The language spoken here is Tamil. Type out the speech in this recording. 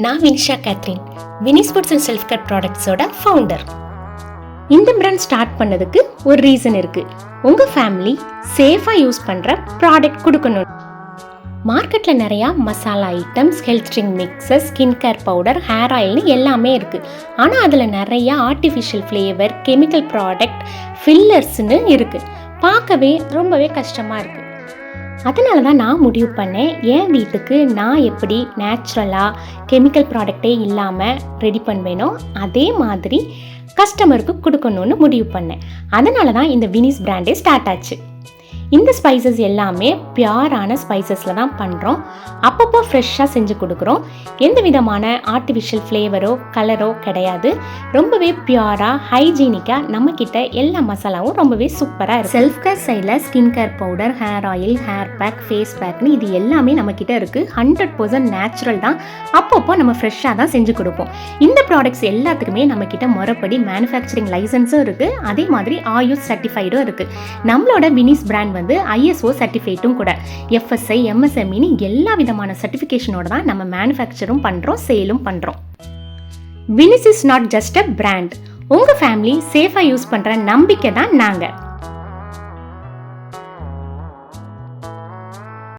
நான் Vinisha Catherine, Vini's foods and self care ப்ராடக்ட்ஸோட ஃபவுண்டர். இந்த பிராண்ட் ஸ்டார்ட் பண்ணதுக்கு ஒரு ரீசன் இருக்கு. உங்க ஃபேமிலி சேஃபா யூஸ் பண்ற ப்ராடக்ட் கொடுக்கணும். மார்க்கெட்ல நிறைய masala items, health drink mixes, skin care powder, hair ஆயில்னு எல்லாமே இருக்கு. ஆனா அதுல நிறைய ஆர்டிஃபிஷியல் ஃப்ளேவர், கெமிக்கல் ப்ராடக்ட், ஃபில்லர்ஸ்னு இருக்கு. பார்க்கவே ரொம்பவே கஷ்டமா இருக்கு. அதனால தான் நான் முடிவு பண்ணேன், என் வீட்டுக்கு நான் எப்படி நேச்சுரலாக கெமிக்கல் ப்ராடக்டே இல்லாமல் ரெடி பண்ணுவேனோ அதே மாதிரி கஸ்டமருக்கு கொடுக்கணும்னு முடிவு பண்ணேன். அதனால தான் இந்த வினிஸ் பிராண்டே ஸ்டார்ட் ஆச்சு. இந்த ஸ்பைசஸ் எல்லாமே பியூரான ஸ்பைசஸில் தான் பண்ணுறோம். அப்பப்போ ஃப்ரெஷ்ஷாக செஞ்சு கொடுக்குறோம். எந்த விதமான ஆர்டிஃபிஷியல் ஃப்ளேவரோ கலரோ கிடையாது. ரொம்பவே பியூராக ஹைஜீனிக்காக நம்மக்கிட்ட எல்லா மசாலாவும் ரொம்பவே சூப்பராக இருக்குது. செல்ஃப் கேர் சைடில் skin care powder, hair oil, hair pack, face பேக்னு இது எல்லாமே நம்மக்கிட்ட இருக்குது. 100% நேச்சுரல் தான். அப்பப்போ நம்ம ஃப்ரெஷ்ஷாக தான் செஞ்சு கொடுப்போம். இந்த ப்ராடக்ட்ஸ் எல்லாத்துக்குமே நம்மக்கிட்ட முறைப்படி மேனுஃபேக்சரிங் லைசன்ஸும் இருக்குது. அதே மாதிரி ஆயுஷ் சர்டிஃபைடும் இருக்குது. நம்மளோட வினிஸ் பிராண்ட் ISO சர்டிஃபிகேட்டும் கூட. FSI, MSMEன்னு எல்லா விதமான சர்டிஃபிகேஷனோட தான் நம்ம மேனுஃபேக்சரும் பண்றோம், சேலும் பண்றோம். Vini's is not just a brand. உங்க ஃபேமிலி சேஃபா யூஸ் பண்ற நம்பிக்கை தான் நாங்க.